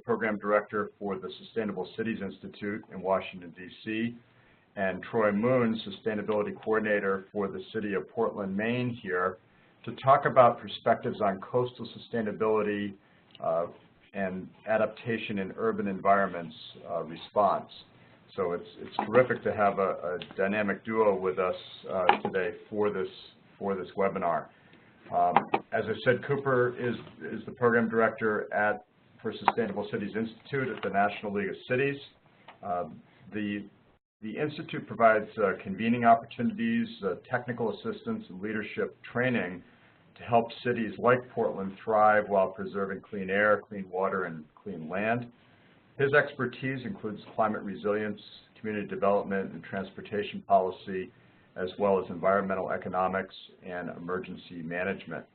Program Director for the Sustainable Cities Institute in Washington, D.C., and Troy Moon, Sustainability Coordinator for the City of Portland, Maine here, to talk about perspectives on coastal sustainability and adaptation in urban environments response. So it's terrific to have a dynamic duo with us today for this webinar. As I said, Cooper is the Program Director for Sustainable Cities Institute at the National League of Cities. The Institute provides convening opportunities, technical assistance, and leadership training to help cities like Portland thrive while preserving clean air, clean water, and clean land. His expertise includes climate resilience, community development, and transportation policy, as well as environmental economics and emergency management.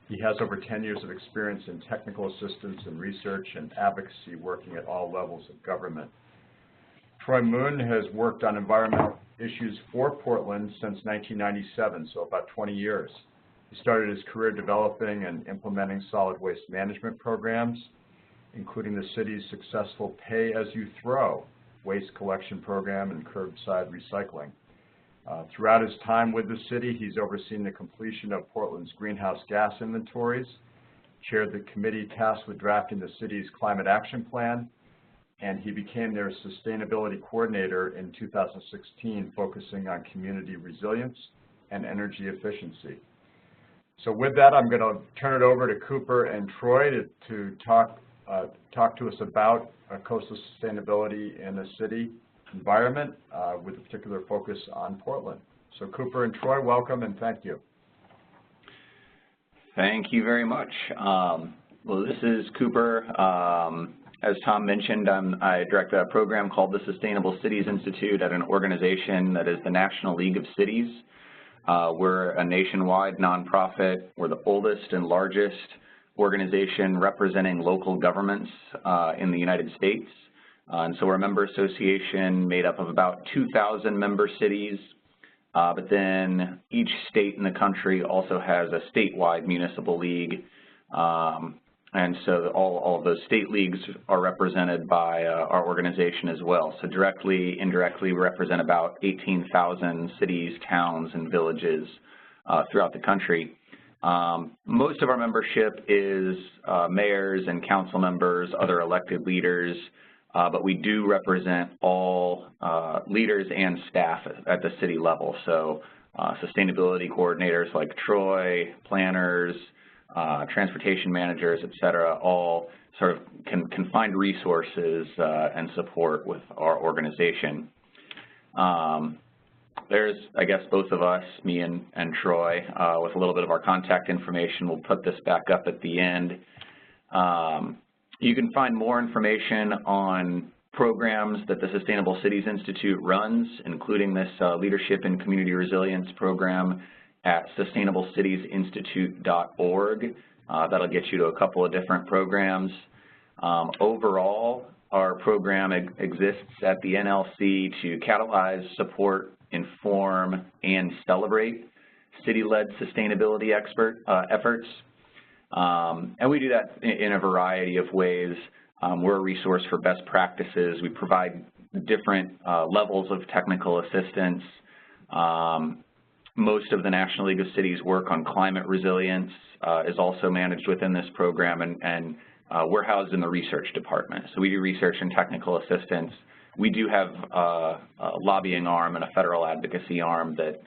He has over 10 years of experience in technical assistance and research and advocacy working at all levels of government. Troy Moon has worked on environmental issues for Portland since 1997, so about 20 years. He started his career developing and implementing solid waste management programs, including the city's successful pay-as-you-throw waste collection program and curbside recycling. Throughout his time with the city, he's overseen the completion of Portland's greenhouse gas inventories, chaired the committee tasked with drafting the city's climate action plan, and he became their sustainability coordinator in 2016, focusing on community resilience and energy efficiency. So with that, I'm going to turn it over to Cooper and Troy to talk to us about coastal sustainability in a city environment with a particular focus on Portland. So Cooper and Troy, welcome and thank you. Thank you very much. Well, this is Cooper. As Tom mentioned, I direct a program called the Sustainable Cities Institute at an organization that is the National League of Cities. We're a nationwide nonprofit. We're the oldest and largest organization representing local governments in the United States. And so we're a member association made up of about 2,000 member cities, but then each state in the country also has a statewide municipal league. And so all of those state leagues are represented by our organization as well. So directly, indirectly, we represent about 18,000 cities, towns, and villages throughout the country. Most of our membership is mayors and council members, other elected leaders, but we do represent all leaders and staff at the city level. So sustainability coordinators like Troy, planners, transportation managers, et cetera, all sort of can find resources and support with our organization. There's, I guess, both of us, me and Troy, with a little bit of our contact information. We'll put this back up at the end. You can find more information on programs that the Sustainable Cities Institute runs, including this Leadership and Community Resilience program at sustainablecitiesinstitute.org. That'll get you to a couple of different programs. Overall, our program exists at the NLC to catalyze, support, inform, and celebrate city-led sustainability efforts. And we do that in a variety of ways. We're a resource for best practices. We provide different levels of technical assistance. Most of the National League of Cities work on climate resilience is also managed within this program, and we're housed in the research department. So we do research and technical assistance. We do have a lobbying arm and a federal advocacy arm that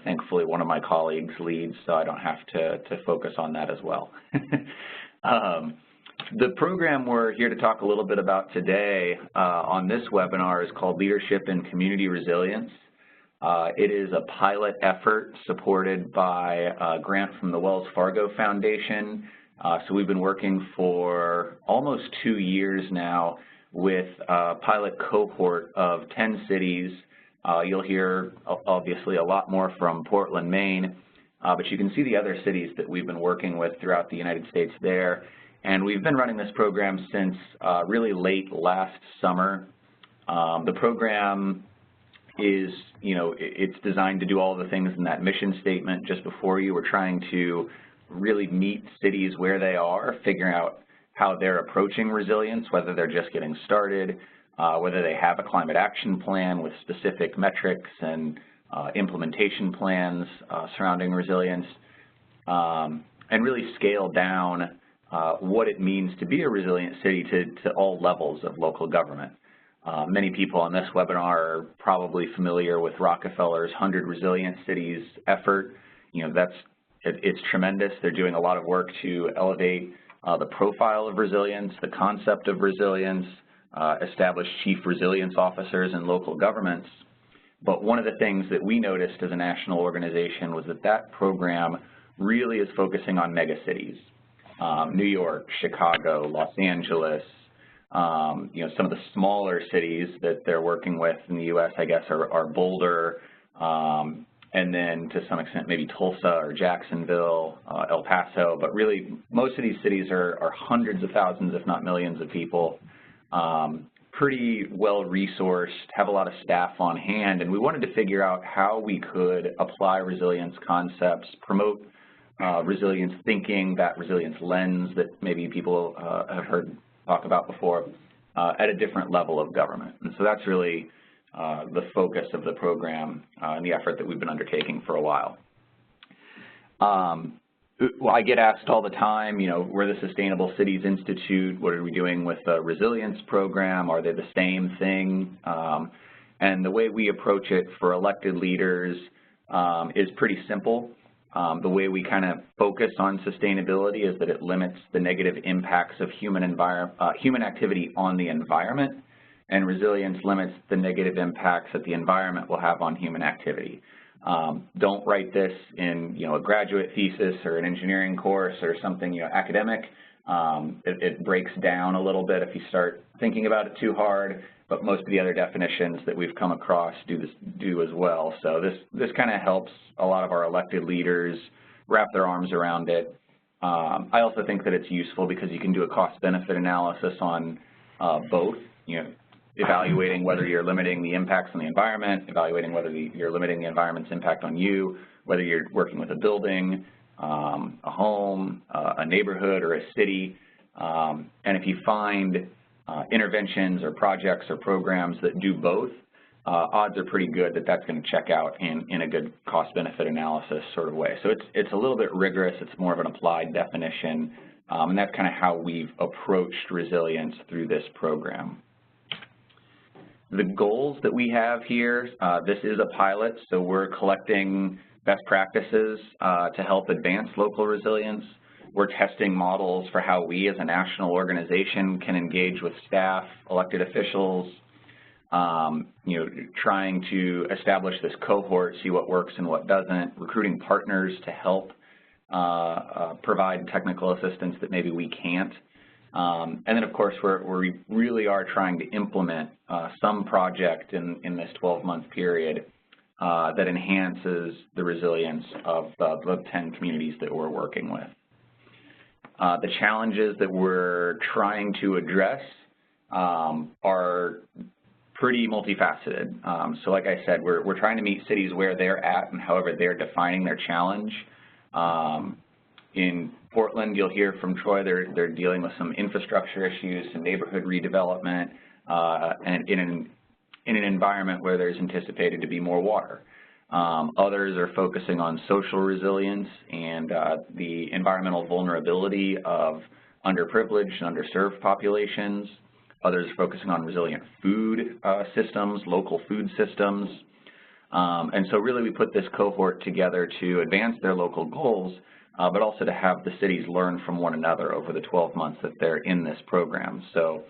thankfully one of my colleagues leads, so I don't have to focus on that as well. The program we're here to talk a little bit about today on this webinar is called Leadership and Community Resilience. It is a pilot effort supported by a grant from the Wells Fargo Foundation. So we've been working for almost 2 years now with a pilot cohort of 10 cities. You'll hear obviously a lot more from Portland, Maine, but you can see the other cities that we've been working with throughout the United States there. And we've been running this program since really late last summer. The program is, it's designed to do all the things in that mission statement just before you. We're trying to really meet cities where they are, figuring out how they're approaching resilience, whether they're just getting started, whether they have a climate action plan with specific metrics and implementation plans surrounding resilience, and really scale down what it means to be a resilient city to all levels of local government. Many people on this webinar are probably familiar with Rockefeller's 100 Resilient Cities effort. You know, it's tremendous. They're doing a lot of work to elevate the profile of resilience, the concept of resilience, establish chief resilience officers in local governments. But one of the things that we noticed as a national organization was that program really is focusing on megacities. New York, Chicago, Los Angeles, you know, some of the smaller cities that they're working with in the U.S., I guess, are Boulder, and then to some extent maybe Tulsa or Jacksonville, El Paso, but really most of these cities are hundreds of thousands, if not millions of people, pretty well resourced, have a lot of staff on hand, and we wanted to figure out how we could apply resilience concepts, promote resilience thinking, that resilience lens that maybe people have heard talk about before, at a different level of government. And so that's really the focus of the program and the effort that we've been undertaking for a while. Well, I get asked all the time, you know, we're the Sustainable Cities Institute, what are we doing with the resilience program? Are they the same thing? And the way we approach it for elected leaders is pretty simple. The way we kind of focus on sustainability is that it limits the negative impacts of human activity on the environment, and resilience limits the negative impacts that the environment will have on human activity. Don't write this in, you know, a graduate thesis or an engineering course or something, you know, academic. It breaks down a little bit if you start thinking about it too hard, but most of the other definitions that we've come across do as well. So this kind of helps a lot of our elected leaders wrap their arms around it. I also think that it's useful because you can do a cost-benefit analysis on both, you know, evaluating whether you're limiting the impacts on the environment, evaluating whether you're limiting the environment's impact on you, whether you're working with a building, a home, a neighborhood, or a city. And if you find interventions or projects or programs that do both, odds are pretty good that that's going to check out in a good cost-benefit analysis sort of way. So it's a little bit rigorous. It's more of an applied definition, and that's kind of how we've approached resilience through this program. The goals that we have here, this is a pilot, so we're collecting best practices to help advance local resilience. We're testing models for how we as a national organization can engage with staff, elected officials, you know, trying to establish this cohort, see what works and what doesn't, recruiting partners to help provide technical assistance that maybe we can't. And then, of course, we really are trying to implement some project in this 12-month period that enhances the resilience of the 10 communities that we're working with. The challenges that we're trying to address are pretty multifaceted. So like I said, we're trying to meet cities where they're at and however they're defining their challenge. In Portland, you'll hear from Troy, they're dealing with some infrastructure issues, some neighborhood redevelopment, and in an environment where there's anticipated to be more water. Others are focusing on social resilience and the environmental vulnerability of underprivileged and underserved populations. Others are focusing on resilient food systems, local food systems. And so really we put this cohort together to advance their local goals, but also to have the cities learn from one another over the 12 months that they're in this program. So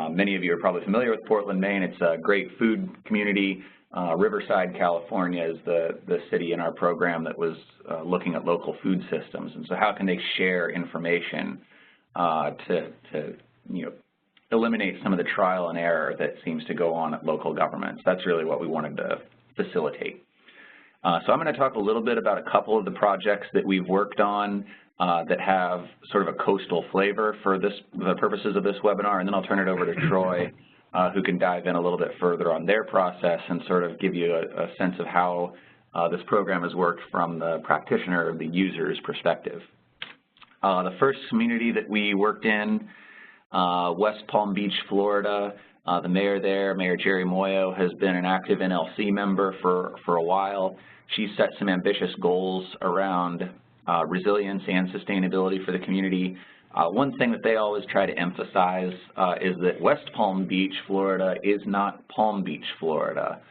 many of you are probably familiar with Portland, Maine. It's a great food community. Riverside, California is the city in our program that was looking at local food systems. And so how can they share information to you know, eliminate some of the trial and error that seems to go on at local governments? That's really what we wanted to facilitate. So I'm going to talk a little bit about a couple of the projects that we've worked on that have sort of a coastal flavor for the purposes of this webinar, and then I'll turn it over to Troy, who can dive in a little bit further on their process and sort of give you a sense of how this program has worked from the practitioner or the user's perspective. The first community that we worked in, West Palm Beach, Florida. The mayor there, Mayor Jerry Moyo, has been an active NLC member for a while. She set some ambitious goals around resilience and sustainability for the community. One thing that they always try to emphasize is that West Palm Beach, Florida is not Palm Beach, Florida.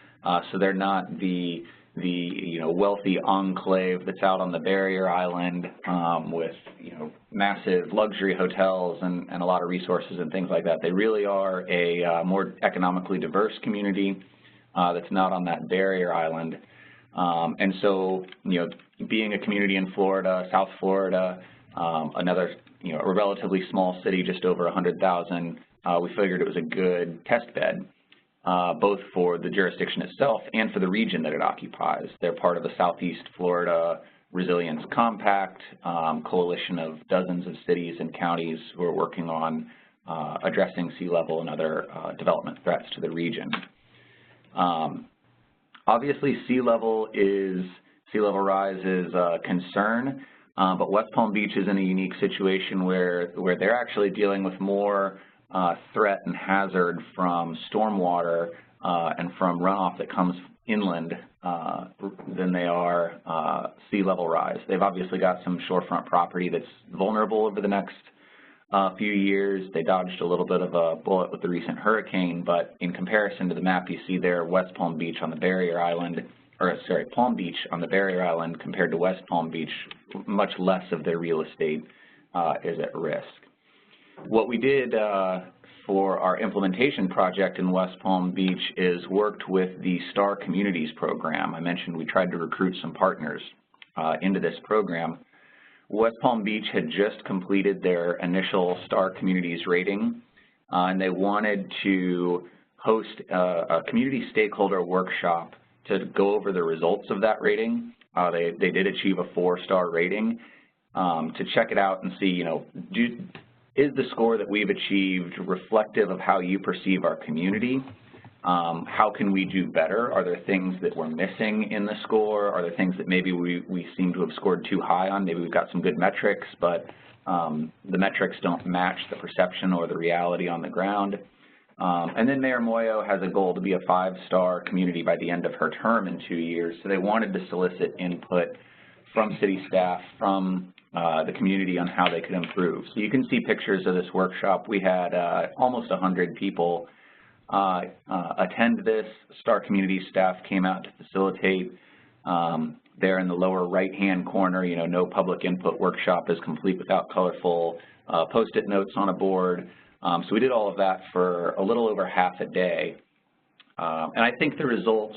So they're not the wealthy enclave that's out on the barrier island with massive luxury hotels and a lot of resources and things like that. They really are a more economically diverse community that's not on that barrier island. And so, being a community in Florida, South Florida, another, a relatively small city, just over 100,000, we figured it was a good test bed, both for the jurisdiction itself and for the region that it occupies. They're part of the Southeast Florida Resilience Compact, coalition of dozens of cities and counties who are working on addressing sea level and other development threats to the region. Obviously, sea level rise is a concern, but West Palm Beach is in a unique situation where they're actually dealing with more threat and hazard from stormwater and from runoff that comes inland than they are sea level rise. They've obviously got some shorefront property that's vulnerable over the next few years. They dodged a little bit of a bullet with the recent hurricane, but in comparison to the map you see there, West Palm Beach on the barrier island, Palm Beach on the barrier island compared to West Palm Beach, much less of their real estate is at risk. What we did for our implementation project in West Palm Beach is worked with the STAR Communities program. I mentioned we tried to recruit some partners into this program. West Palm Beach had just completed their initial STAR Communities rating, and they wanted to host a community stakeholder workshop to go over the results of that rating. They did achieve a 4-star rating. To check it out and see, is the score that we've achieved reflective of how you perceive our community? How can we do better? Are there things that we're missing in the score? Are there things that maybe we seem to have scored too high on? Maybe we've got some good metrics, but the metrics don't match the perception or the reality on the ground. And then Mayor Moyo has a goal to be a 5-star community by the end of her term in 2 years, so they wanted to solicit input from city staff, from the community on how they could improve. So you can see pictures of this workshop. We had almost 100 people attend this. STAR Community staff came out to facilitate. There in the lower right-hand corner, no public input workshop is complete without colorful Post-it notes on a board. So we did all of that for a little over half a day. And I think the results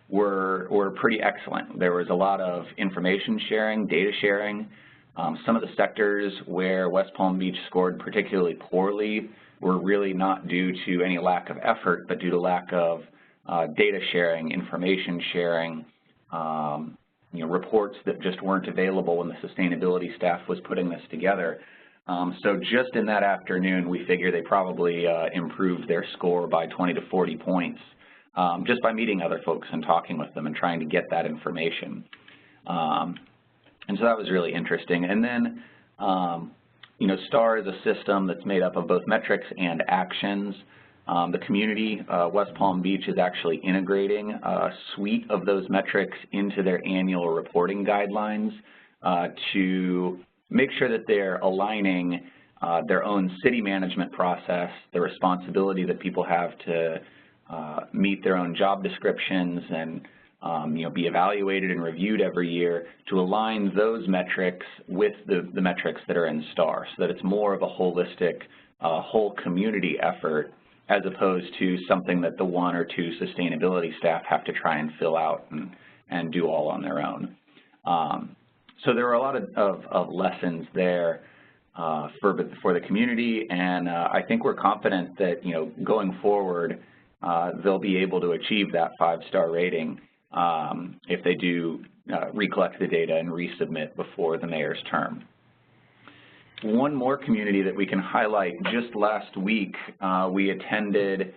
were pretty excellent. There was a lot of information sharing, data sharing. Some of the sectors where West Palm Beach scored particularly poorly were really not due to any lack of effort, but due to lack of data sharing, information sharing, reports that just weren't available when the sustainability staff was putting this together. So just in that afternoon, we figure they probably improved their score by 20 to 40 points just by meeting other folks and talking with them and trying to get that information. And so that was really interesting. And then, STAR is a system that's made up of both metrics and actions. The community, West Palm Beach, is actually integrating a suite of those metrics into their annual reporting guidelines to make sure that they're aligning their own city management process, the responsibility that people have to meet their own job descriptions and be evaluated and reviewed every year, to align those metrics with the metrics that are in STAR, so that it's more of a holistic, whole community effort, as opposed to something that the 1 or 2 sustainability staff have to try and fill out and do all on their own. So there were a lot of lessons there for the community, and I think we're confident that going forward they'll be able to achieve that 5-star rating if they do recollect the data and resubmit before the mayor's term. One more community that we can highlight: just last week we attended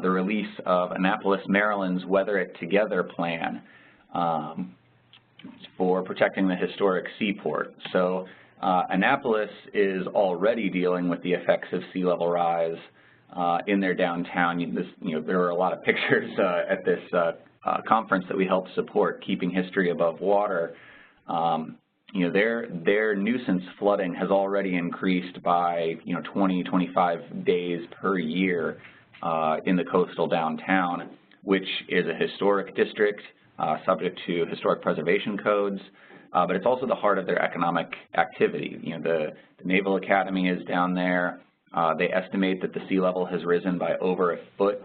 the release of Annapolis, Maryland's Weather It Together plan for protecting the historic Seaport. So Annapolis is already dealing with the effects of sea level rise in their downtown. There were a lot of pictures at this conference that we helped support, Keeping History Above Water. Their nuisance flooding has already increased by 20, 25 days per year in the coastal downtown, which is a historic district subject to historic preservation codes, but it's also the heart of their economic activity. The Naval Academy is down there. They estimate that the sea level has risen by over a foot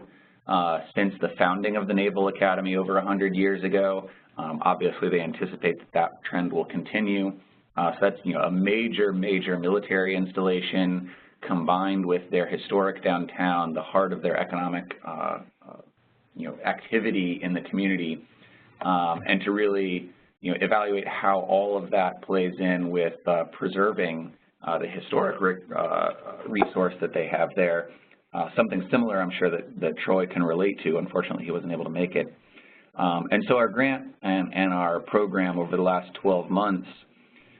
since the founding of the Naval Academy over 100 years ago. Obviously, they anticipate that trend will continue. So that's a major military installation combined with their historic downtown, the heart of their economic activity in the community, and to really evaluate how all of that plays in with preserving the historic resource that they have there. Something similar, I'm sure, that Troy can relate to. Unfortunately, he wasn't able to make it. And so our grant and our program over the last 12 months,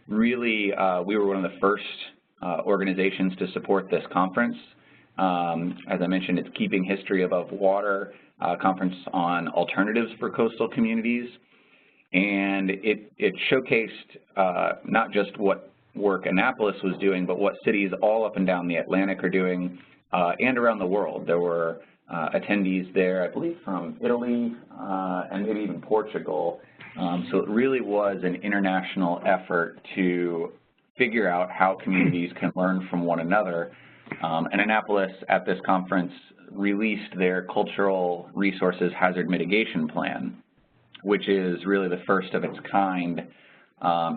really, we were one of the first organizations to support this conference. As I mentioned, it's Keeping History Above Water, conference on alternatives for coastal communities. And it showcased not just what work Annapolis was doing, but what cities all up and down the Atlantic are doing and around the world. There were attendees there, I believe, from Italy and maybe even Portugal. So it really was an international effort to figure out how communities can learn from one another. And Annapolis, at this conference, released their Cultural Resources Hazard Mitigation Plan, which is really the first of its kind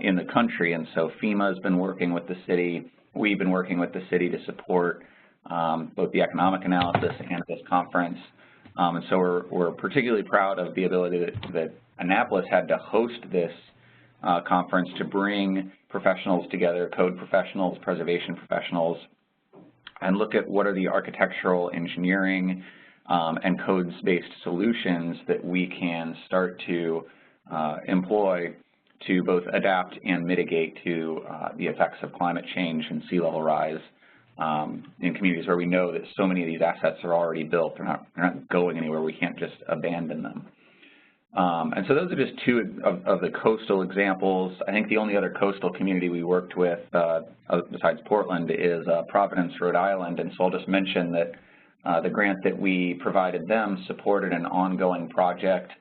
in the country. And so FEMA has been working with the city. We've been working with the city to support both the economic analysis and this conference. And so we're particularly proud of the ability that Annapolis had to host this conference to bring professionals together, code professionals, preservation professionals, and look at what are the architectural, engineering, and codes-based solutions that we can start to employ to both adapt and mitigate to the effects of climate change and sea level rise in communities where we know that so many of these assets are already built. They're not going anywhere. We can't just abandon them. And so those are just two of the coastal examples. I think the only other coastal community we worked with besides Portland is Providence, Rhode Island. And so I'll just mention that the grant that we provided them supported an ongoing project,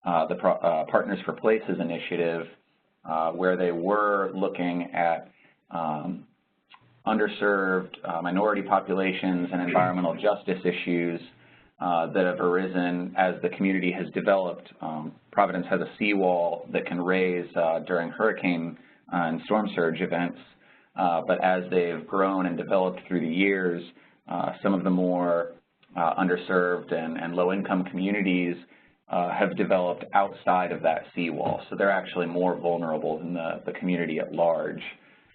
the Partners for Places initiative, where they were looking at underserved minority populations and environmental justice issues that have arisen as the community has developed. Providence has a seawall that can raise during hurricane and storm surge events, but as they've grown and developed through the years, some of the more underserved and low-income communities have developed outside of that seawall. So they're actually more vulnerable than the community at large.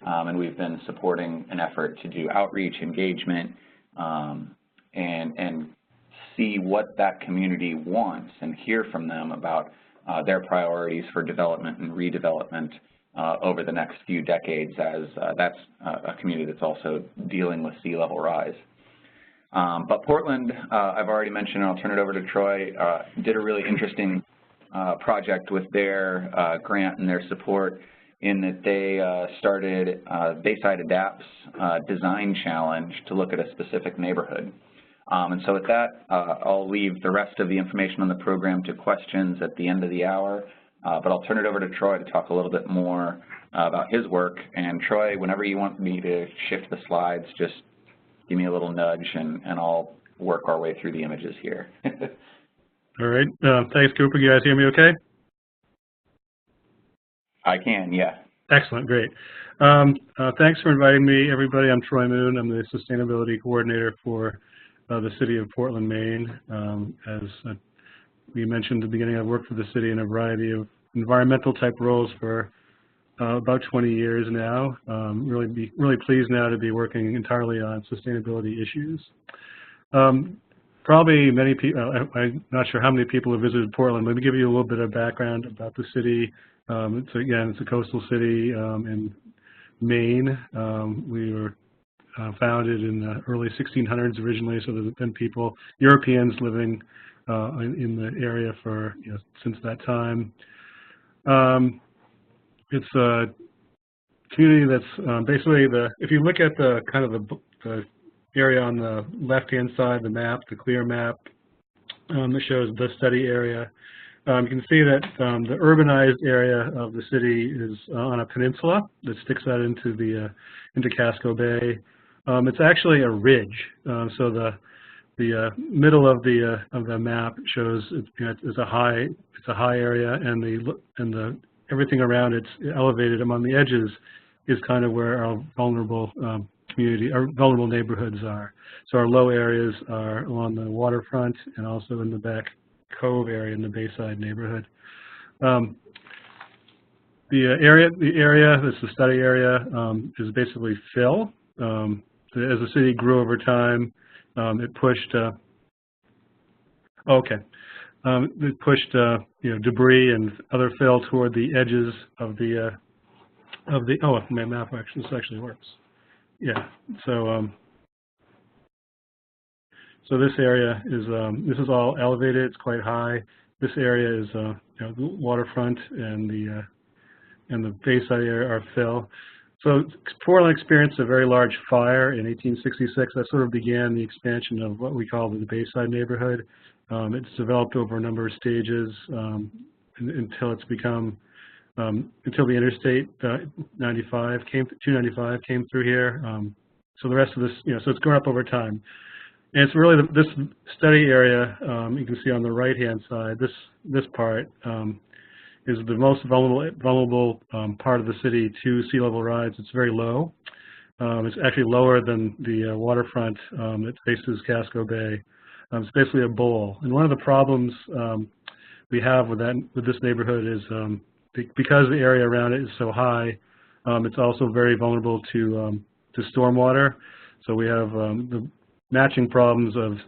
And we've been supporting an effort to do outreach, engagement, and see what that community wants and hear from them about their priorities for development and redevelopment over the next few decades, as that's a community that's also dealing with sea level rise. But Portland, I've already mentioned, and I'll turn it over to Troy, did a really interesting project with their grant and their support, in that they started Bayside Adapt's design challenge to look at a specific neighborhood. And so with that, I'll leave the rest of the information on the program to questions at the end of the hour, but I'll turn it over to Troy to talk a little bit more about his work. And Troy, whenever you want me to shift the slides, just give me a little nudge and I'll work our way through the images here. All right, thanks, Cooper. You guys hear me okay? I can, yeah. Excellent, great. Thanks for inviting me, everybody. I'm Troy Moon. I'm the Sustainability Coordinator for the City of Portland, Maine. As we mentioned at the beginning, I've worked for the city in a variety of environmental type roles for about 20 years now. Really pleased now to be working entirely on sustainability issues. Probably many people, I'm not sure how many people have visited Portland. Let me give you a little bit of background about the city. It's a coastal city, and Maine. We were founded in the early 1600s originally, so there's been people, Europeans living in the area for since that time. It's a community that's basically if you look at the kind of the area on the left-hand side, the map, the clear map that shows the study area, you can see that the urbanized area of the city is on a peninsula that sticks out into Casco Bay. It's actually a ridge, so the middle of the map shows it's a high area, and everything around it's elevated. Among the edges is kind of where our vulnerable vulnerable neighborhoods are. So our low areas are along the waterfront and also in the back cove area in the Bayside neighborhood. The area that's the study area is basically fill. As the city grew over time, it pushed debris and other fill toward the edges of the oh, my map actually works. Yeah, so so this area is this is all elevated. It's quite high. This area is the waterfront and the Bayside area are fill. So Portland experienced a very large fire in 1866. That sort of began the expansion of what we call the Bayside neighborhood. It's developed over a number of stages until it's become until the Interstate 295 came through here. So the rest of this, so it's grown up over time. And it's really this study area you can see on the right-hand side. This part is the most vulnerable part of the city to sea level rise. It's very low. It's actually lower than the waterfront that faces Casco Bay. It's basically a bowl. And one of the problems we have with this neighborhood is because the area around it is so high, it's also very vulnerable to stormwater. So we have the matching problems of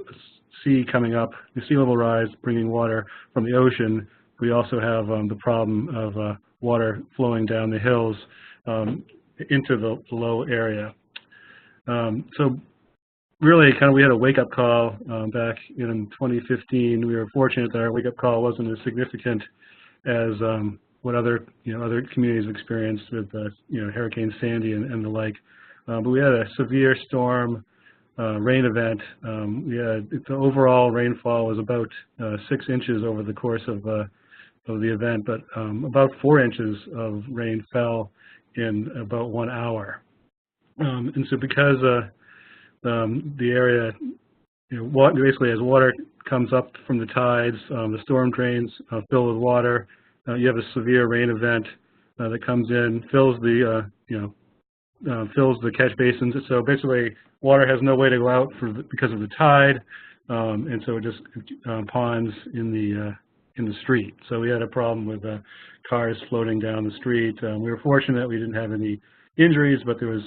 sea coming up, the sea level rise, bringing water from the ocean. We also have the problem of water flowing down the hills into the low area. So really, we had a wake-up call back in 2015. We were fortunate that our wake-up call wasn't as significant as what other communities experienced with Hurricane Sandy and the like. But we had a severe storm rain event. The overall rainfall was about 6 inches over the course of the event, but about 4 inches of rain fell in about 1 hour. And so because the area, basically as water comes up from the tides, the storm drains fill with water. You have a severe rain event that comes in, fills the catch basins. So basically, water has no way to go out because of the tide, and so it just ponds in the street. So we had a problem with cars floating down the street. We were fortunate that we didn't have any injuries, but there was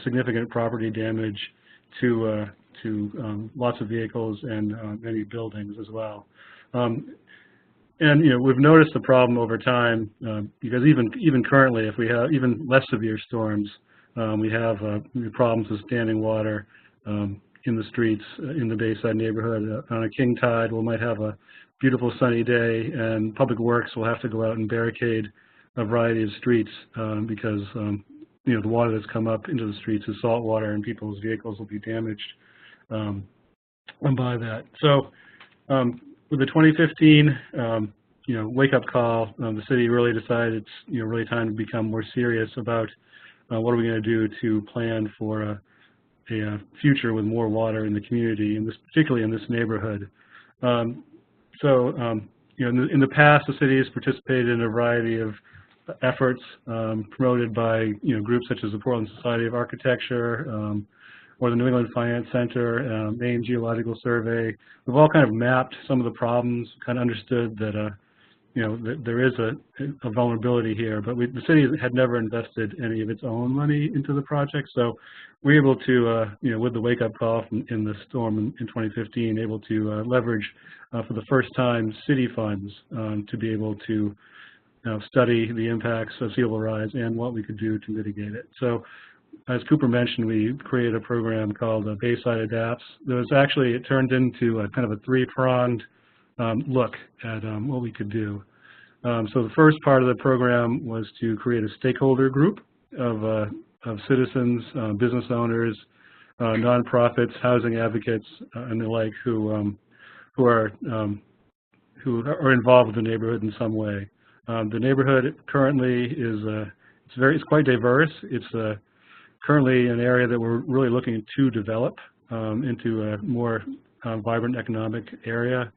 significant property damage to lots of vehicles and many buildings as well. And we've noticed the problem over time because even currently, if we have even less severe storms, we have problems with standing water in the streets in the Bayside neighborhood. On a king tide, we might have a beautiful sunny day, and Public Works will have to go out and barricade a variety of streets because the water that's come up into the streets is salt water, and people's vehicles will be damaged by that. So with the 2015 wake-up call, the city really decided it's really time to become more serious about what are we going to do to plan for a future with more water in the community, and particularly in this neighborhood. In the past, the city has participated in a variety of efforts promoted by groups such as the Portland Society of Architecture or the New England Finance Center, Maine Geological Survey. We've all kind of mapped some of the problems, kind of understood that that there is a vulnerability here, but the city had never invested any of its own money into the project. So we're able to, with the wake-up call in the storm in 2015, able to leverage for the first time city funds to be able to study the impacts of sea level rise and what we could do to mitigate it. So, as Cooper mentioned, we created a program called Bayside Adapts. It turned into a kind of a three-pronged look at what we could do. So the first part of the program was to create a stakeholder group of citizens, business owners, nonprofits, housing advocates, and the like, who are involved with the neighborhood in some way. The neighborhood currently is it's quite diverse. It's currently an area that we're really looking to develop into a more vibrant economic area.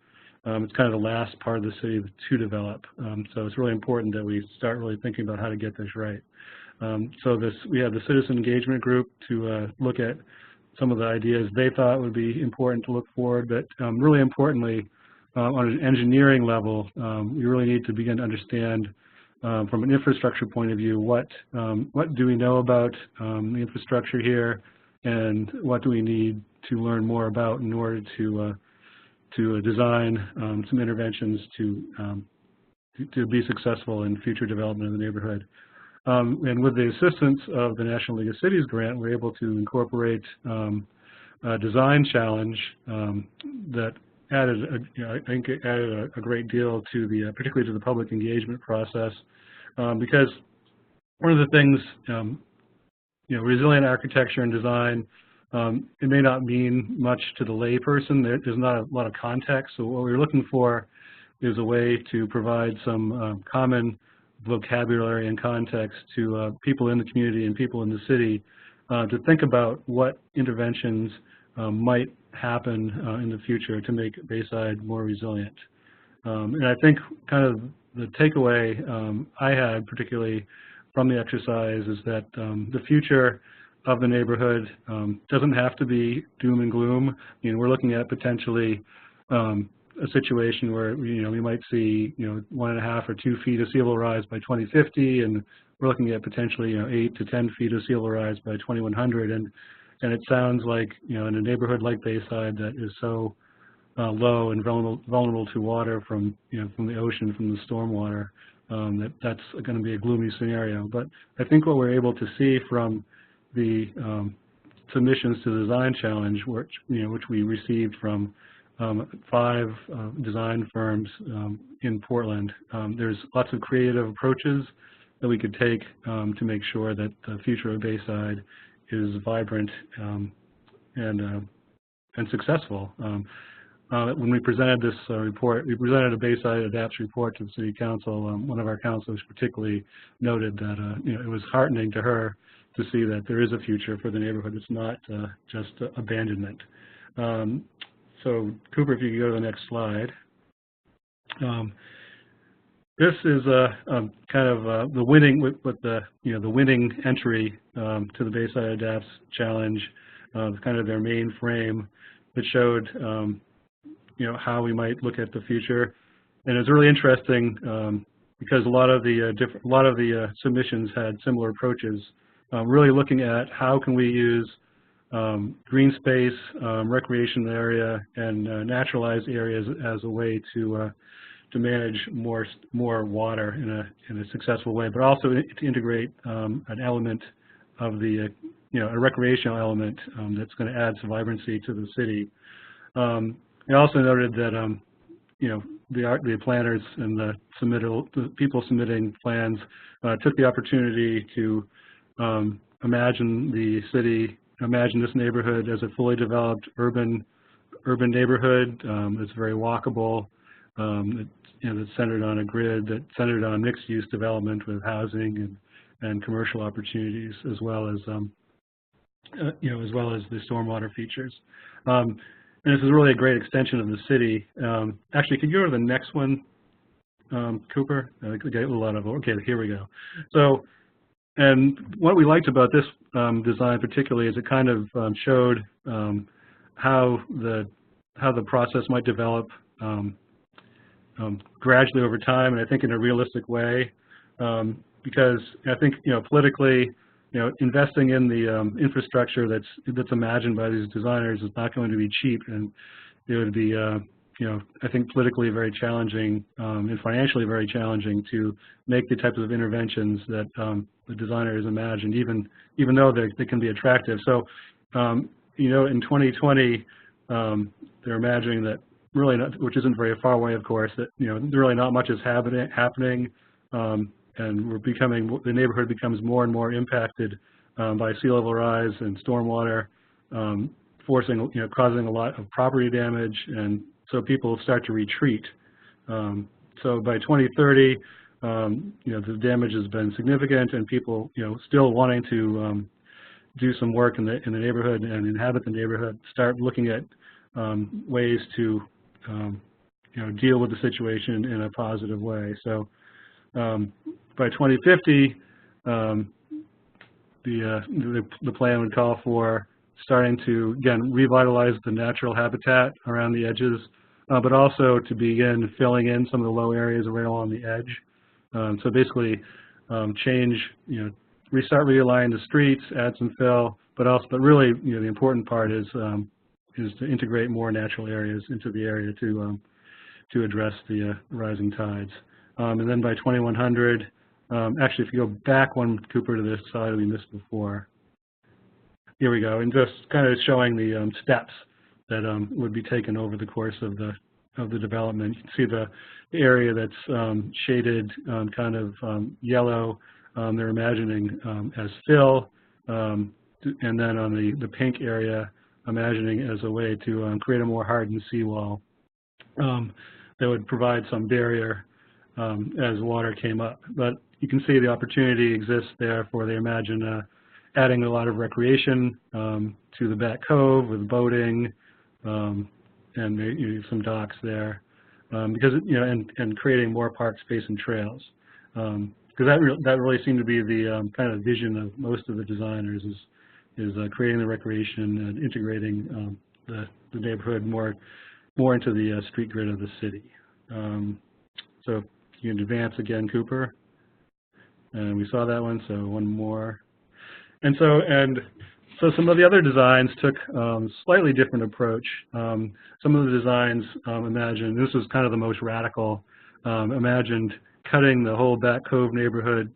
It's kind of the last part of the city to develop. So it's really important that we start really thinking about how to get this right. We have the citizen engagement group to look at some of the ideas they thought would be important to look forward, but really importantly, on an engineering level, we really need to begin to understand from an infrastructure point of view what do we know about the infrastructure here, and what do we need to learn more about in order to design some interventions to be successful in future development of the neighborhood. And with the assistance of the National League of Cities grant, we're able to incorporate a design challenge that added, I think it added a great deal to particularly to the public engagement process, because one of the things, resilient architecture and design, it may not mean much to the layperson. There's not a lot of context. So what we're looking for is a way to provide some common vocabulary and context to people in the community and people in the city to think about what interventions might happen in the future to make Bayside more resilient. And I think kind of the takeaway I had particularly from the exercise is that the future of the neighborhood doesn't have to be doom and gloom. I mean, we're looking at potentially a situation where we might see 1.5 or 2 feet of sea level rise by 2050, and we're looking at potentially 8 to 10 feet of sea level rise by 2100. And it sounds like in a neighborhood like Bayside that is so low and vulnerable to water from from the ocean, from the stormwater, that's going to be a gloomy scenario. But I think what we're able to see from the submissions to the design challenge, which we received from 5 design firms in Portland, there's lots of creative approaches that we could take to make sure that the future of Bayside is vibrant and successful. When we presented this report, we presented a Bayside Adapts report to the City Council. One of our councilors particularly noted that it was heartening to her to see that there is a future for the neighborhood. It's not just abandonment. So, Cooper, if you could go to the next slide. This is kind of the winning the winning entry to the Bayside Adapts Challenge. Kind of their main frame that showed how we might look at the future, and it's really interesting because a lot of the submissions had similar approaches. Really looking at how can we use green space, recreation area, and naturalized areas as a way to manage more water in a successful way, but also to integrate an element of the a recreational element that's going to add some vibrancy to the city. I also noted that the planners and the people submitting plans took the opportunity to imagine this neighborhood as a fully developed urban neighborhood. It's very walkable. That's centered on a grid, that's centered on mixed-use development with housing and commercial opportunities, as well as the stormwater features. And this is really a great extension of the city. Actually, could you go to the next one, Cooper? I think we got a lot of. Okay, here we go. So. And what we liked about this design particularly is it kind of showed how the process might develop gradually over time, and I think in a realistic way, because I think politically, investing in the infrastructure that's imagined by these designers is not going to be cheap, and it would be I think politically very challenging and financially very challenging to make the types of interventions that the designers imagined, even though they can be attractive. So, in 2020, they're imagining that really not, which isn't very far away, of course, that really not much is happening, and the neighborhood becomes more and more impacted by sea level rise and stormwater, causing a lot of property damage, and so people start to retreat. So by 2030, the damage has been significant, and people, still wanting to do some work in the neighborhood and inhabit the neighborhood, start looking at ways to, deal with the situation in a positive way. So by 2050, the plan would call for starting to, again, revitalize the natural habitat around the edges, but also to begin filling in some of the low areas right along the edge. So basically change, restart realigning the streets, add some fill, but really, the important part is to integrate more natural areas into the area to address the rising tides. And then by 2100, actually, if you go back one, Cooper, to this slide we missed before. Here we go, and just kind of showing the steps that would be taken over the course of the development. You can see the area that's shaded kind of yellow. They're imagining as fill, and then on the pink area, imagining as a way to create a more hardened seawall that would provide some barrier as water came up. But you can see the opportunity exists there for, they imagine, adding a lot of recreation to the back cove with boating and some docks there, because and creating more park space and trails, because that really seemed to be the kind of vision of most of the designers is creating the recreation and integrating the neighborhood more into the street grid of the city. So you can advance again, Cooper, and we saw that one. So one more. And so some of the other designs took slightly different approach. Some of the designs imagined, this was kind of the most radical, imagined cutting the whole back cove neighborhood,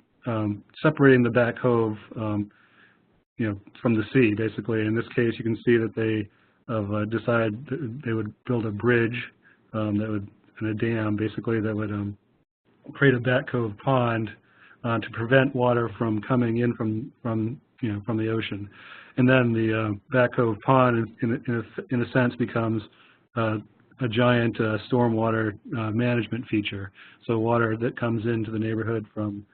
separating the back cove, from the sea, basically. In this case, you can see that they have decided that they would build a bridge and a dam, basically, that would create a back cove pond to prevent water from coming in from the ocean. And then the back cove pond, in a sense, becomes a giant stormwater management feature. So water that comes into the neighborhood from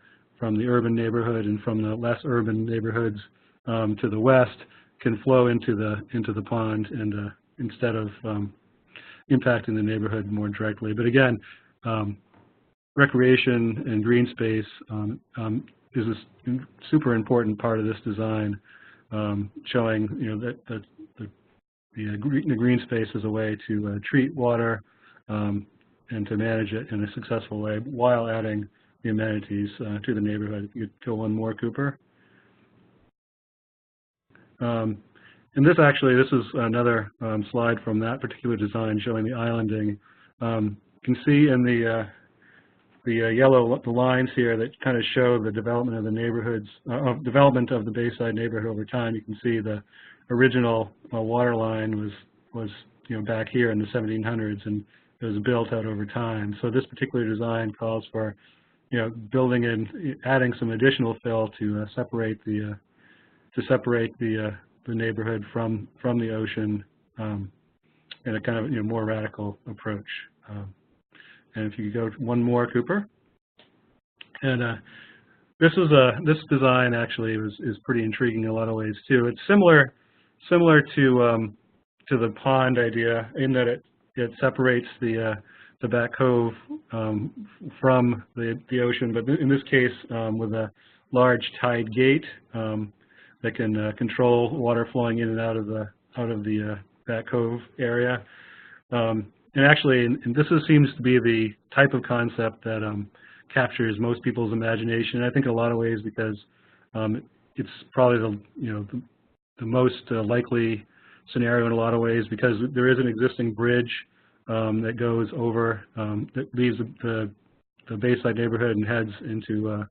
the urban neighborhood and from the less urban neighborhoods to the west can flow into the pond, and instead of impacting the neighborhood more directly. But again, recreation and green space is a super important part of this design, showing that the green space is a way to treat water and to manage it in a successful way while adding the amenities to the neighborhood. If you could go one more, Cooper. And this is another slide from that particular design showing the islanding. You can see in the yellow lines here that kind of show the development of the neighborhoods, development of the Bayside neighborhood over time. You can see the original water line was back here in the 1700s, and it was built out over time. So this particular design calls for building and adding some additional fill to separate the neighborhood from the ocean in a kind of more radical approach. And if you could go one more, Cooper. And this design actually is pretty intriguing in a lot of ways too. It's similar to the pond idea in that it separates the back cove from the ocean, but in this case with a large tide gate that can control water flowing in and out of the back cove area. And actually, and this seems to be the type of concept that captures most people's imagination. I think in a lot of ways because it's probably the most likely scenario in a lot of ways, because there is an existing bridge that goes over, that leaves the Bayside neighborhood and heads into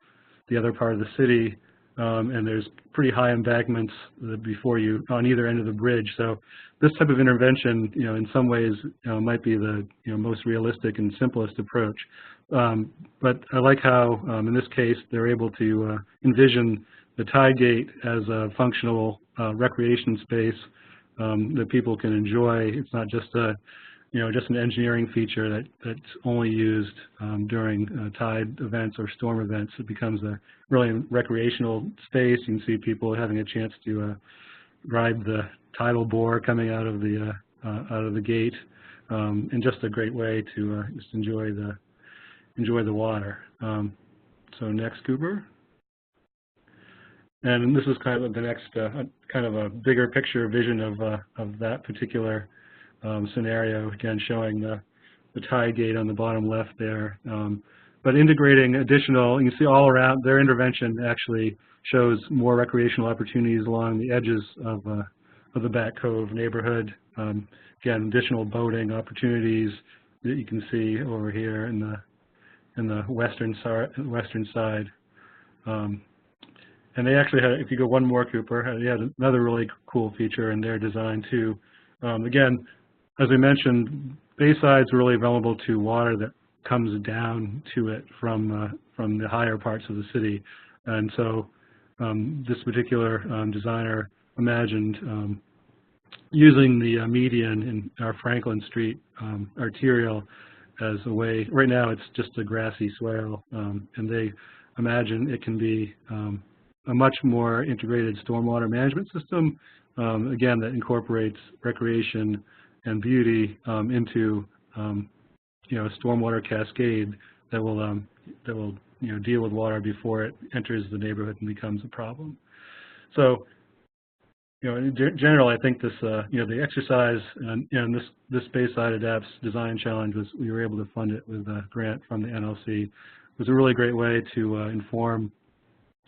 the other part of the city. And there's pretty high embankments before you on either end of the bridge. So this type of intervention, in some ways, might be the most realistic and simplest approach. But I like how, in this case, they're able to envision the tide gate as a functional recreation space that people can enjoy. It's not just a just an engineering feature that's only used during tide events or storm events. It becomes a really recreational space. You can see people having a chance to ride the tidal bore coming out of the gate, and just a great way to just enjoy the water. So next, Cooper. And this is kind of the next kind of a bigger picture vision of that particular scenario, again showing the tide gate on the bottom left there. But integrating additional, you can see all around, their intervention actually shows more recreational opportunities along the edges of the Back Cove neighborhood. Again, additional boating opportunities that you can see over here in the western side. And they actually had, if you go one more, Cooper, they had another really cool feature in their design too. Again, as we mentioned, Bayside's really vulnerable to water that comes down to it from the higher parts of the city. And so this particular designer imagined using the median in our Franklin Street arterial as a way. Right now it's just a grassy swale, and they imagine it can be a much more integrated stormwater management system, again, that incorporates recreation and beauty into a stormwater cascade that will deal with water before it enters the neighborhood and becomes a problem. So in general, I think this the exercise and this Bayside Adapts design challenge was, we were able to fund it with a grant from the NLC. It was a really great way to inform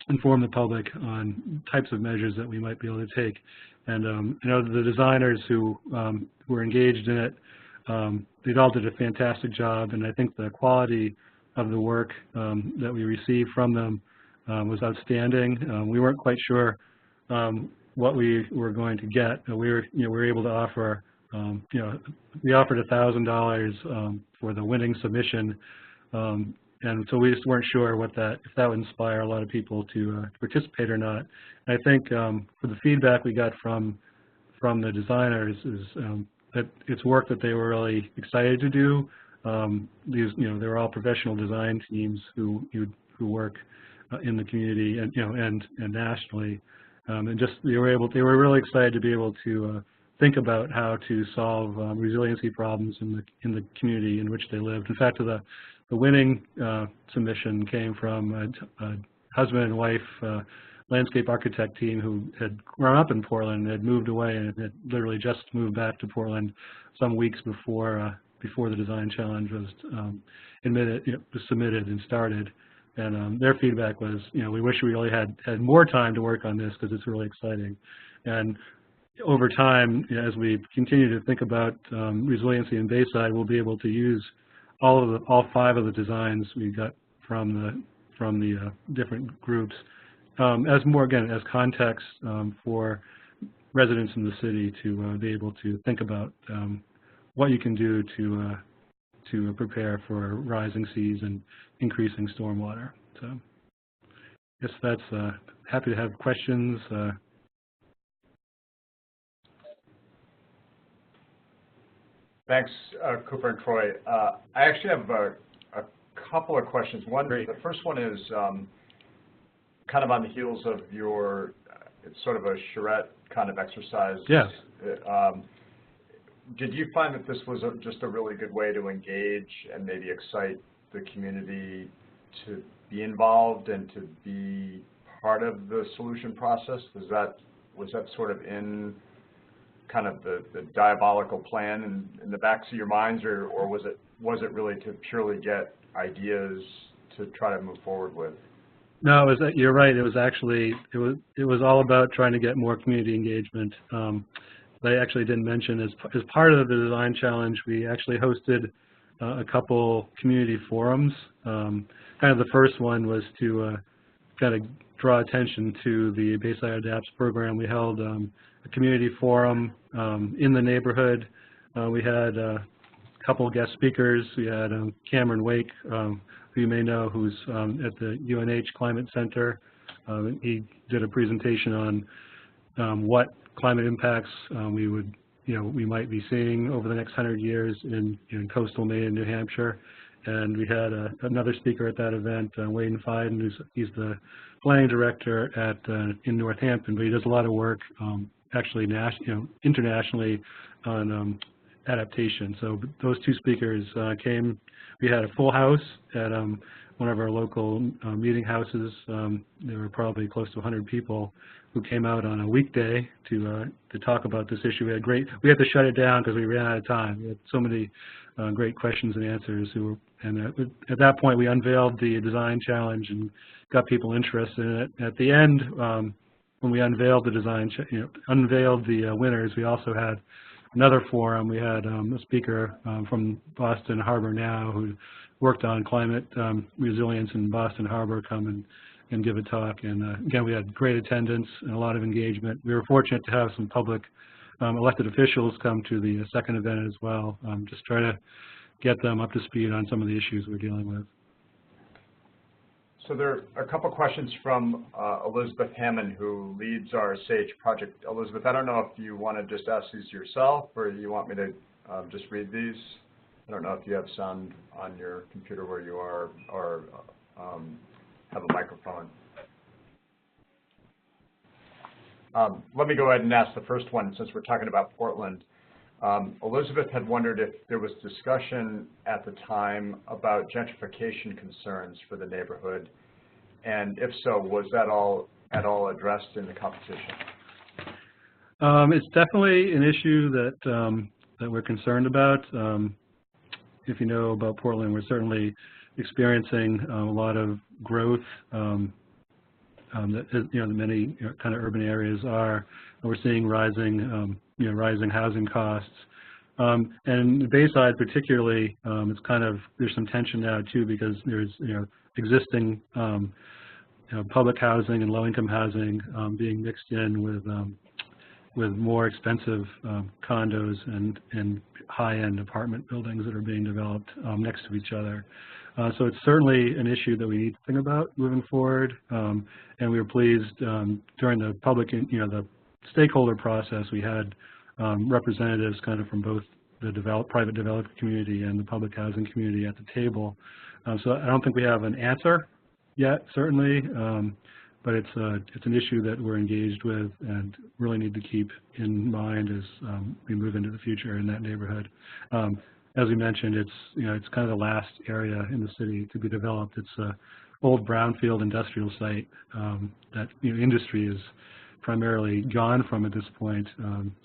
the public on types of measures that we might be able to take. And the designers who were engaged in it, they all did a fantastic job, and I think the quality of the work that we received from them was outstanding. We weren't quite sure what we were going to get. We were able to offer, we offered $1,000 for the winning submission. And so we just weren't sure if that would inspire a lot of people to participate or not. And I think for the feedback we got from the designers is that it's work that they were really excited to do. They were all professional design teams who work in the community and nationally, and just they were really excited to be able to think about how to solve resiliency problems in the community in which they lived. In fact, the winning submission came from a husband and wife landscape architect team who had grown up in Portland and had moved away and had literally just moved back to Portland some weeks before the design challenge was submitted and started. And their feedback was, we wish we really had more time to work on this because it's really exciting. And over time, as we continue to think about resiliency in Bayside, we'll be able to use all 5 of the designs we got from the different groups as context for residents in the city to be able to think about what you can do to prepare for rising seas and increasing stormwater. So, I guess that's happy to have questions. Thanks, Cooper and Troy. I actually have a couple of questions. Great. The first one is kind of on the heels of your, it's sort of a charrette kind of exercise. Yes. Did you find that this was just a really good way to engage and maybe excite the community to be involved and to be part of the solution process? Was that sort of in kind of the diabolical plan in the backs of your minds, or was it really to purely get ideas to try to move forward with? No, you're right. It was actually it was all about trying to get more community engagement. that I actually didn't mention, as part of the design challenge, we actually hosted a couple community forums. Kind of the first one was to kind of draw attention to the Bayside Adapts program. We held a community forum in the neighborhood. We had a couple of guest speakers. We had Cameron Wake, who you may know, who's at the UNH Climate Center. He did a presentation on what climate impacts we might be seeing over the next 100 years in coastal Maine and New Hampshire. And we had another speaker at that event, Wayne Fiden, he's the planning director in Northampton, but he does a lot of work actually internationally on adaptation. So those two speakers came. We had a full house at one of our local meeting houses. There were probably close to 100 people who came out on a weekday to talk about this issue. We had to shut it down because we ran out of time. We had so many great questions and answers. At that point, we unveiled the design challenge and got people interested in it. At the end, when we unveiled the winners, we also had another forum. We had a speaker from Boston Harbor Now who worked on climate resilience in Boston Harbor come and give a talk. And again, we had great attendance and a lot of engagement. We were fortunate to have some public elected officials come to the second event as well, just try to get them up to speed on some of the issues we're dealing with. So there are a couple questions from Elizabeth Hammond, who leads our SAGE project. Elizabeth, I don't know if you want to just ask these yourself or you want me to just read these. I don't know if you have sound on your computer where you are or have a microphone. Let me go ahead and ask the first one since we're talking about Portland. Elizabeth had wondered if there was discussion at the time about gentrification concerns for the neighborhood, and if so, was that at all addressed in the competition? It's definitely an issue that we're concerned about. If you know about Portland, we're certainly experiencing a lot of growth that the many kind of urban areas are. We're seeing rising rising housing costs, and the Bayside particularly, it's kind of, there's some tension now too, because there's existing public housing and low-income housing being mixed in with more expensive condos and high-end apartment buildings that are being developed next to each other. So it's certainly an issue that we need to think about moving forward. And we were pleased during the public, the stakeholder process, we had representatives kind of from both the private developer community and the public housing community at the table. So I don't think we have an answer yet, certainly, but it's an issue that we're engaged with and really need to keep in mind as we move into the future in that neighborhood. As we mentioned, it's kind of the last area in the city to be developed. It's an old brownfield industrial site that industry is primarily gone from at this point.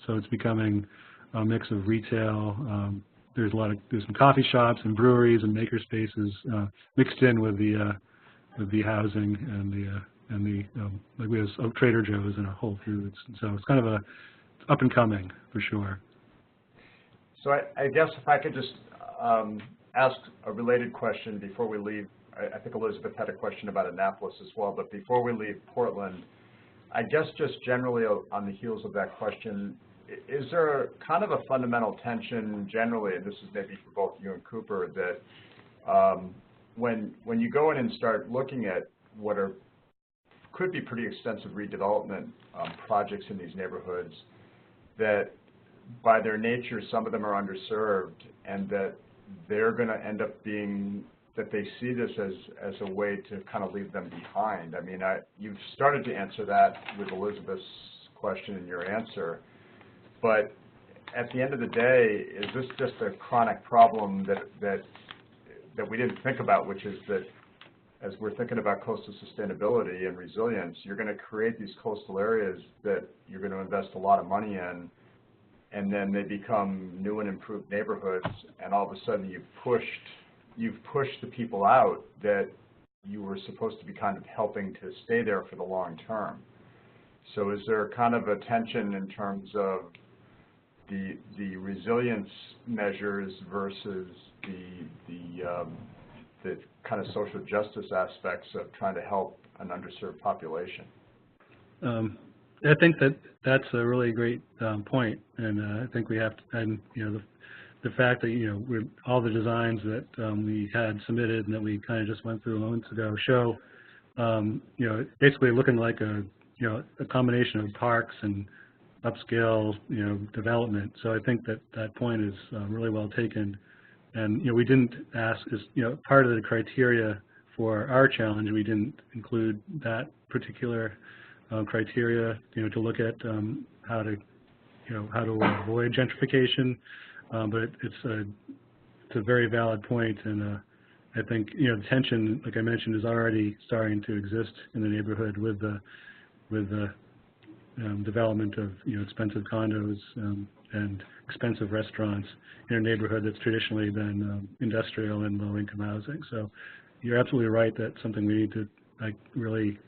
So it's becoming a mix of retail. There's some coffee shops and breweries and maker spaces mixed in with the housing and like we have Trader Joe's and a Whole Foods. So it's kind of up and coming for sure. So I guess if I could just ask a related question before we leave. I think Elizabeth had a question about Annapolis as well, but before we leave Portland, I guess just generally on the heels of that question, is there kind of a fundamental tension generally, and this is maybe for both you and Cooper, that when you go in and start looking at what could be pretty extensive redevelopment projects in these neighborhoods, that by their nature, some of them are underserved, and that they're going to end up being, that they see this as a way to kind of leave them behind. I mean, you've started to answer that with Elizabeth's question in your answer, but at the end of the day, is this just a chronic problem that we didn't think about, which is that as we're thinking about coastal sustainability and resilience, you're going to create these coastal areas that you're going to invest a lot of money in, and then they become new and improved neighborhoods, and all of a sudden you've pushed the people out that you were supposed to be kind of helping to stay there for the long term. So is there kind of a tension in terms of the resilience measures versus the kind of social justice aspects of trying to help an underserved population? I think that's a really great point, and I think we have to, and the fact that all the designs that we had submitted and that we kind of just went through moments ago show basically looking like a combination of parks and upscale development. So I think that point is really well taken. And we didn't ask, as part of the criteria for our challenge, we didn't include that particular criteria to look at how to avoid gentrification. But it's a very valid point, and I think the tension, like I mentioned, is already starting to exist in the neighborhood with the development of expensive condos and expensive restaurants in a neighborhood that's traditionally been industrial and low-income housing. So you're absolutely right. That's something we need to really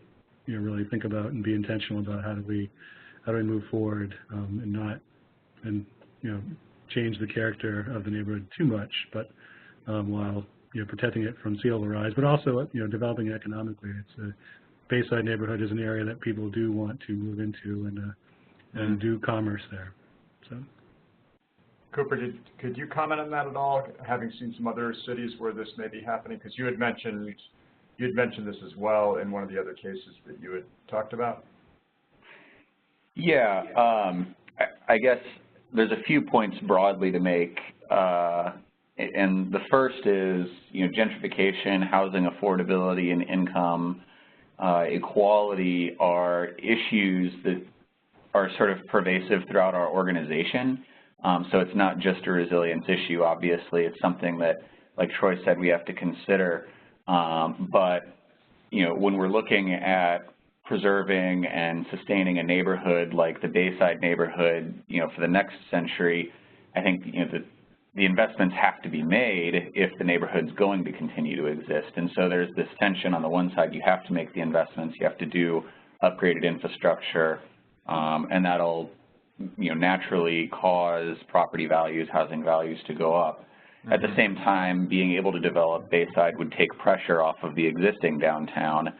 think about and be intentional about how do we move forward and change the character of the neighborhood too much, but while protecting it from sea level rise, but also developing it economically. It's a Bayside neighborhood is an area that people do want to move into and do commerce there. So, Cooper, could you comment on that at all, having seen some other cities where this may be happening? Because you had mentioned this as well in one of the other cases that you had talked about. Yeah, I guess there's a few points broadly to make, and the first is gentrification, housing affordability, and income equality are issues that are sort of pervasive throughout our organization. So it's not just a resilience issue, obviously. It's something that, like Troy said, we have to consider. But when we're looking at preserving and sustaining a neighborhood like the Bayside neighborhood, for the next century, I think the investments have to be made if the neighborhood's going to continue to exist. And so there's this tension on the one side. You have to make the investments. You have to do upgraded infrastructure, and that'll naturally cause property values, housing values to go up. Mm-hmm. At the same time, being able to develop Bayside would take pressure off of the existing downtown,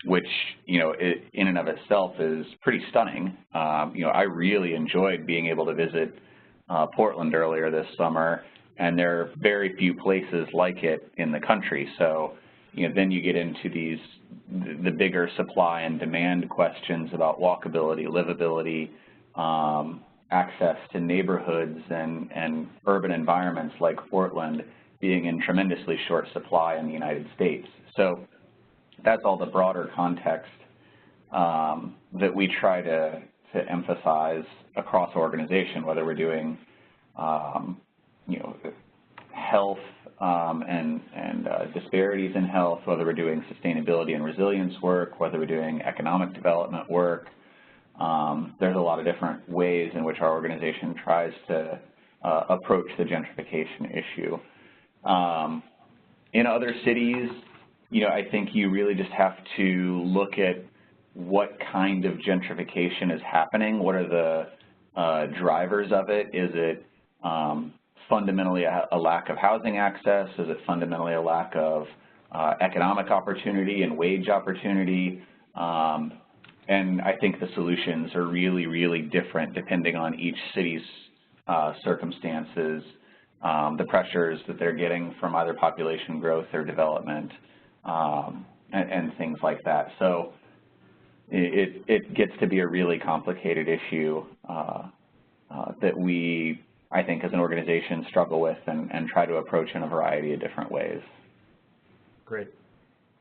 which, in and of itself is pretty stunning. I really enjoyed being able to visit Portland earlier this summer, and there are very few places like it in the country. So, then you get into the bigger supply and demand questions about walkability, livability, access to neighborhoods and urban environments like Portland being in tremendously short supply in the United States. So that's all the broader context that we try to emphasize across organization, whether we're doing health and disparities in health, whether we're doing sustainability and resilience work, whether we're doing economic development work. There's a lot of different ways in which our organization tries to approach the gentrification issue. In other cities, I think you really just have to look at what kind of gentrification is happening. What are the drivers of it? Is it fundamentally a lack of housing access? Is it fundamentally a lack of economic opportunity and wage opportunity? And I think the solutions are really, really different depending on each city's circumstances, the pressures that they're getting from either population growth or development, and things like that. So it gets to be a really complicated issue that we, I think, as an organization struggle with and try to approach in a variety of different ways. Great.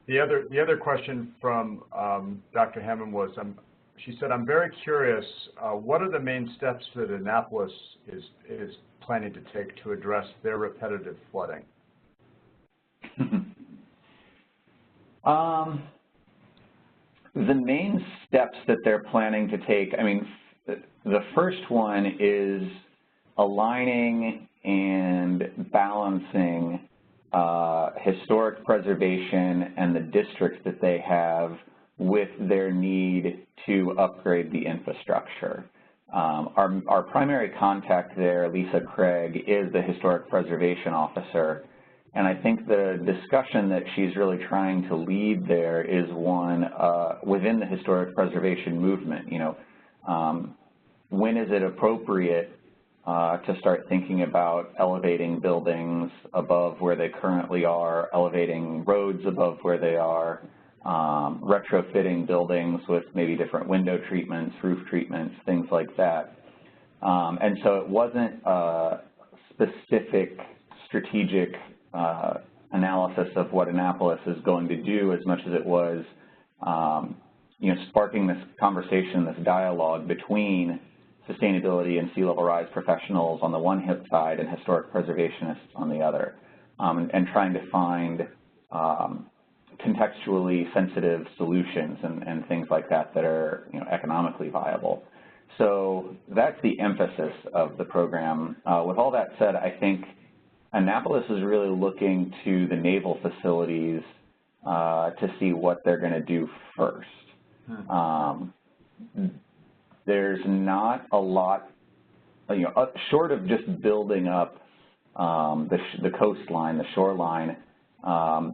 The other question from Dr. Hammond was, she said, I'm very curious, what are the main steps that Annapolis is planning to take to address their repetitive flooding? The main steps that they're planning to take, the first one is aligning and balancing historic preservation and the districts that they have with their need to upgrade the infrastructure. Our primary contact there, Lisa Craig, is the Historic Preservation Officer. And I think the discussion that she's really trying to lead there is one within the historic preservation movement. You know, when is it appropriate to start thinking about elevating buildings above where they currently are, elevating roads above where they are, retrofitting buildings with maybe different window treatments, roof treatments, things like that. And so it wasn't a specific strategic analysis of what Annapolis is going to do as much as it was, you know, sparking this conversation, this dialogue between sustainability and sea level rise professionals on the one side and historic preservationists on the other, and trying to find contextually sensitive solutions and things like that that are, you know, economically viable. So that's the emphasis of the program. With all that said, I think Annapolis is really looking to the naval facilities to see what they're going to do first. There's not a lot, you know, short of just building up the coastline, the shoreline,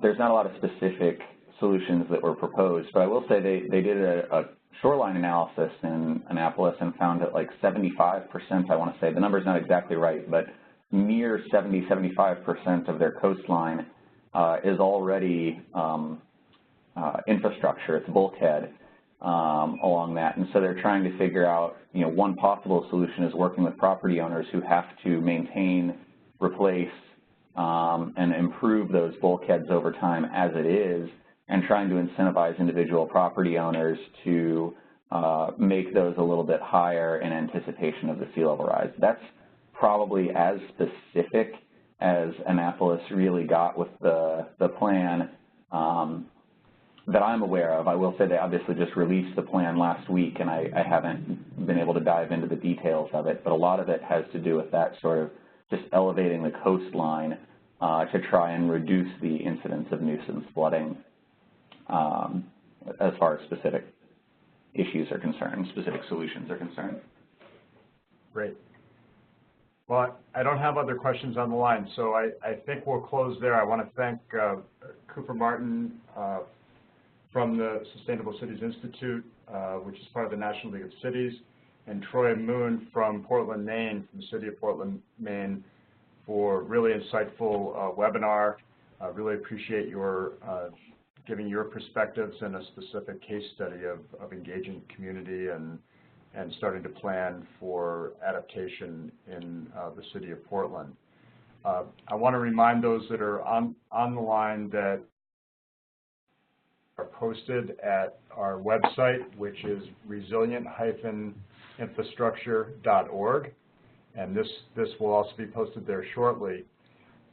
there's not a lot of specific solutions that were proposed. But I will say they did a shoreline analysis in Annapolis and found that like 75%, I want to say, the number's not exactly right, but near 70–75% of their coastline is already infrastructure. It's bulkhead along that, and so they're trying to figure out, you know, one possible solution is working with property owners who have to maintain, replace, and improve those bulkheads over time as it is, and trying to incentivize individual property owners to make those a little bit higher in anticipation of the sea level rise. That's probably as specific as Annapolis really got with the plan that I'm aware of. I will say they obviously just released the plan last week, and I haven't been able to dive into the details of it, but a lot of it has to do with that sort of just elevating the coastline to try and reduce the incidence of nuisance flooding as far as specific issues are concerned, specific solutions are concerned. Great. Well, I don't have other questions on the line, so I think we'll close there. I want to thank Cooper Martin from the Sustainable Cities Institute, which is part of the National League of Cities, and Troy Moon from Portland, Maine, from the city of Portland, Maine, for really insightful webinar. I really appreciate your giving your perspectives and a specific case study of engaging the community and starting to plan for adaptation in the city of Portland. I want to remind those that are on the line that are posted at our website, which is resilient-infrastructure.org, and this will also be posted there shortly,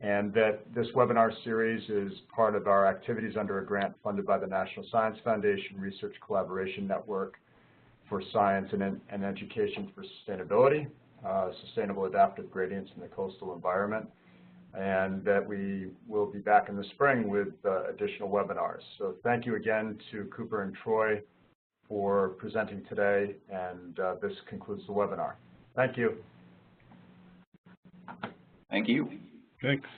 and that this webinar series is part of our activities under a grant funded by the National Science Foundation Research Collaboration Network for Science and Education for Sustainability, Sustainable Adaptive Gradients in the Coastal Environment, and that we will be back in the spring with additional webinars. So thank you again to Cooper and Troy for presenting today, and this concludes the webinar. Thank you. Thank you. Thanks.